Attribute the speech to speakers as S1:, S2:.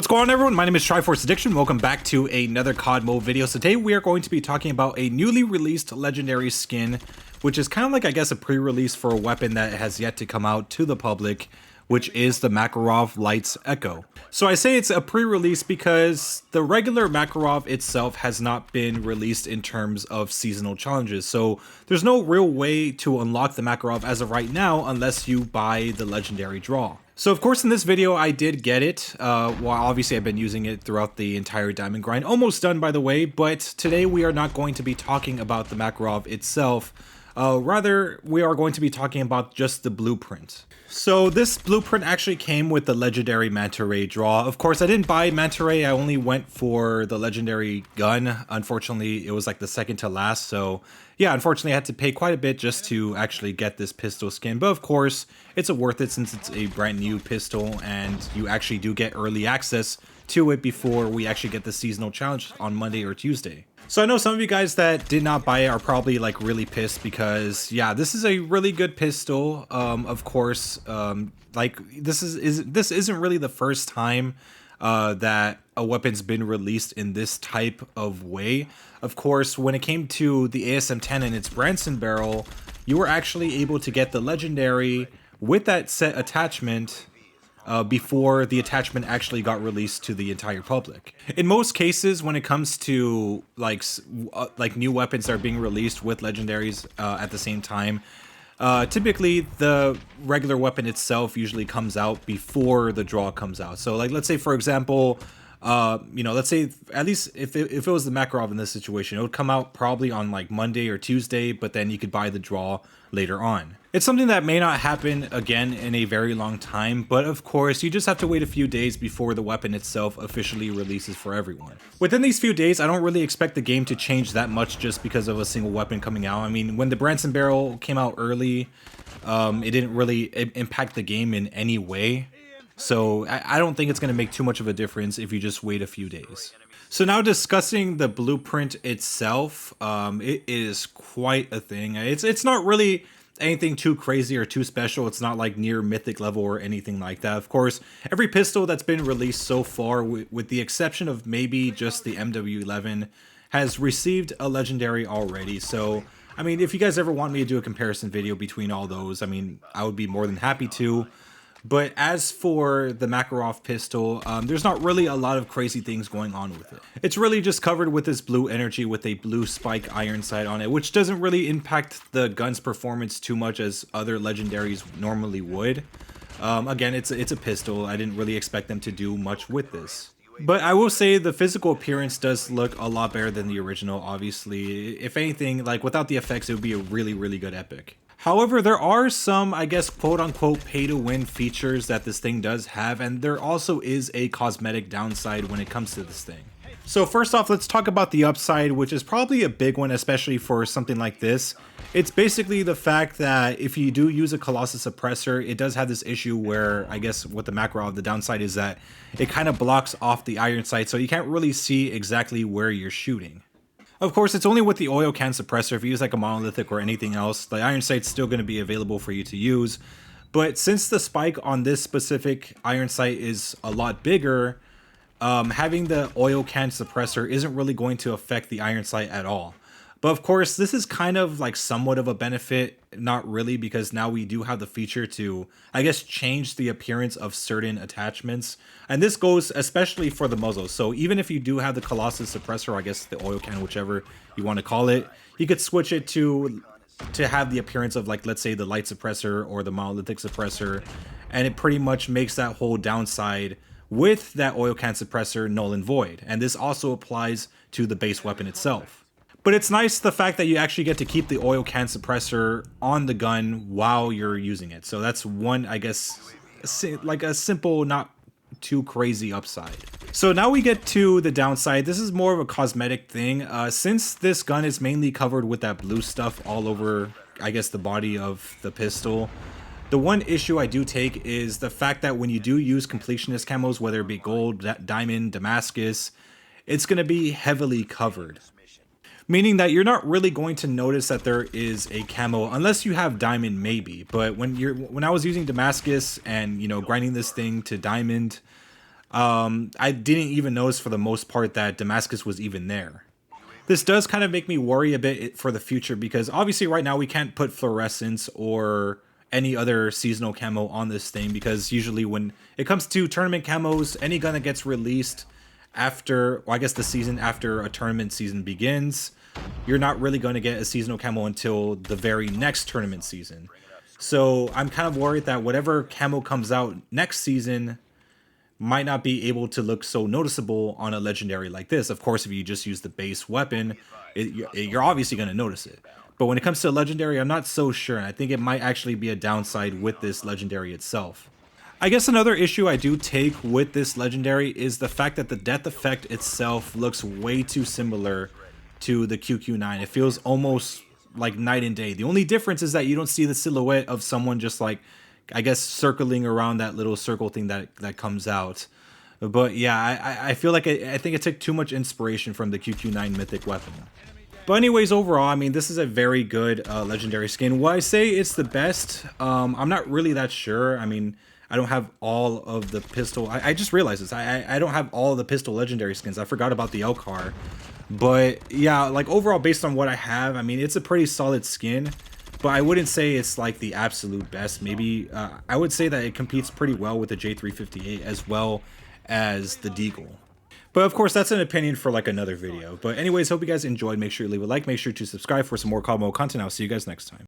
S1: What's going on, everyone? My name is Triforce Addiction. Welcome back to another COD mode video. So today we are going to be talking about a newly released legendary skin, which is kind of like, I guess, a pre-release for a weapon that has yet to come out to the public, which is the Makarov Lights Echo. So I say it's a pre-release because the regular Makarov itself has not been released in terms of seasonal challenges. So there's no real way to unlock the Makarov as of right now unless you buy the legendary draw. So of course in this video I did get it, well obviously I've been using it throughout the entire diamond grind, almost done by the way, but today we are not going to be talking about the Makarov itself, rather we are going to be talking about just the blueprint. So this blueprint actually came with the legendary manta ray draw. Of course I didn't buy manta ray, I only went for the legendary gun. Unfortunately it was like the second to last, so yeah, unfortunately I had to pay quite a bit just to actually get this pistol skin, but of course it's worth it since it's a brand new pistol and you actually do get early access to it before we actually get the seasonal challenge on Monday or Tuesday. So I know some of you guys that did not buy it are probably like really pissed because yeah, this is a really good pistol. Of course, like this isn't really the first time that a weapon's been released in this type of way. Of course, when it came to the ASM-10 and its Branson barrel, you were actually able to get the legendary with that set attachment before the attachment actually got released to the entire public. In most cases, when it comes to like new weapons that are being released with legendaries at the same time, typically the regular weapon itself usually comes out before the draw comes out. So like, let's say for example, you know, let's say at least if it was the Makarov in this situation, it would come out probably on like Monday or Tuesday, but then you could buy the draw later on. It's something that may not happen again in a very long time, but of course you just have to wait a few days before the weapon itself officially releases for everyone. Within these few days, I don't really expect the game to change that much just because of a single weapon coming out. I mean, when the Branson barrel came out early, it didn't really impact the game in any way. So I don't think it's going to make too much of a difference if you just wait a few days. So now discussing the blueprint itself, it is quite a thing. It's not really anything too crazy or too special. It's not like near mythic level or anything like that. Of course, every pistol that's been released so far, with the exception of maybe just the MW11, has received a legendary already. So, I mean, if you guys ever want me to do a comparison video between all those, I mean, I would be more than happy to. But as for the Makarov pistol, there's not really a lot of crazy things going on with it. It's really just covered with this blue energy with a blue spike iron sight on it, which doesn't really impact the gun's performance too much as other legendaries normally would. Again, it's a pistol. I didn't really expect them to do much with this. But I will say the physical appearance does look a lot better than the original, obviously. If anything, like without the effects, it would be a really, really good epic. However, there are some, I guess, quote-unquote pay-to-win features that this thing does have, and there also is a cosmetic downside when it comes to this thing. So first off, let's talk about the upside, which is probably a big one, especially for something like this. It's basically the fact that if you do use a Colossus suppressor, it does have this issue where, I guess, with the Makarov, the downside is that it kind of blocks off the iron sight, so you can't really see exactly where you're shooting. Of course, it's only with the oil can suppressor. If you use like a monolithic or anything else, the iron sight's still going to be available for you to use. But since the spike on this specific iron sight is a lot bigger, having the oil can suppressor isn't really going to affect the iron sight at all. But of course, this is kind of like somewhat of a benefit, not really, because now we do have the feature to, I guess, change the appearance of certain attachments. And this goes especially for the muzzle. So even if you do have the Colossus suppressor, I guess the oil can, whichever you want to call it, you could switch it to have the appearance of, like, let's say the light suppressor or the monolithic suppressor. And it pretty much makes that whole downside with that oil can suppressor null and void. And this also applies to the base weapon itself. But it's nice the fact that you actually get to keep the oil can suppressor on the gun while you're using it. So that's one, I guess, like a simple, not too crazy upside. So now we get to the downside. This is more of a cosmetic thing. Since this gun is mainly covered with that blue stuff all over, I guess, the body of the pistol, the one issue I do take is the fact that when you do use completionist camos, whether it be gold, diamond, Damascus, it's going to be heavily covered. Meaning that you're not really going to notice that there is a camo unless you have diamond, maybe. But when I was using Damascus and, you know, grinding this thing to diamond, I didn't even notice for the most part that Damascus was even there. This does kind of make me worry a bit for the future, because obviously right now we can't put fluorescence or any other seasonal camo on this thing, because usually when it comes to tournament camos, any gun that gets released after, well, I guess the season after a tournament season begins, you're not really going to get a seasonal camo until the very next tournament season. So I'm kind of worried that whatever camo comes out next season might not be able to look so noticeable on a legendary like this. Of course, if you just use the base weapon, you're obviously going to notice it. But when it comes to a legendary, I'm not so sure. I think it might actually be a downside with this legendary itself. I guess another issue I do take with this legendary is the fact that the death effect itself looks way too similar to the QQ9. It feels almost like night and day. The only difference is that you don't see the silhouette of someone just like, I guess, circling around that little circle thing that comes out. But yeah, I feel like I think it took too much inspiration from the QQ9 mythic weapon. But anyways, overall, I mean, this is a very good legendary skin. Will I say it's the best? I'm not really that sure. I mean, I don't have all of the pistol. I just realized this. I don't have all of the pistol legendary skins. I forgot about the Elcar. But yeah, like overall, based on what I have, I mean, it's a pretty solid skin. But I wouldn't say it's like the absolute best. Maybe I would say that it competes pretty well with the J358 as well as the Deagle. But of course, that's an opinion for like another video. But anyways, hope you guys enjoyed. Make sure you leave a like. Make sure to subscribe for some more COD mode content. I'll see you guys next time.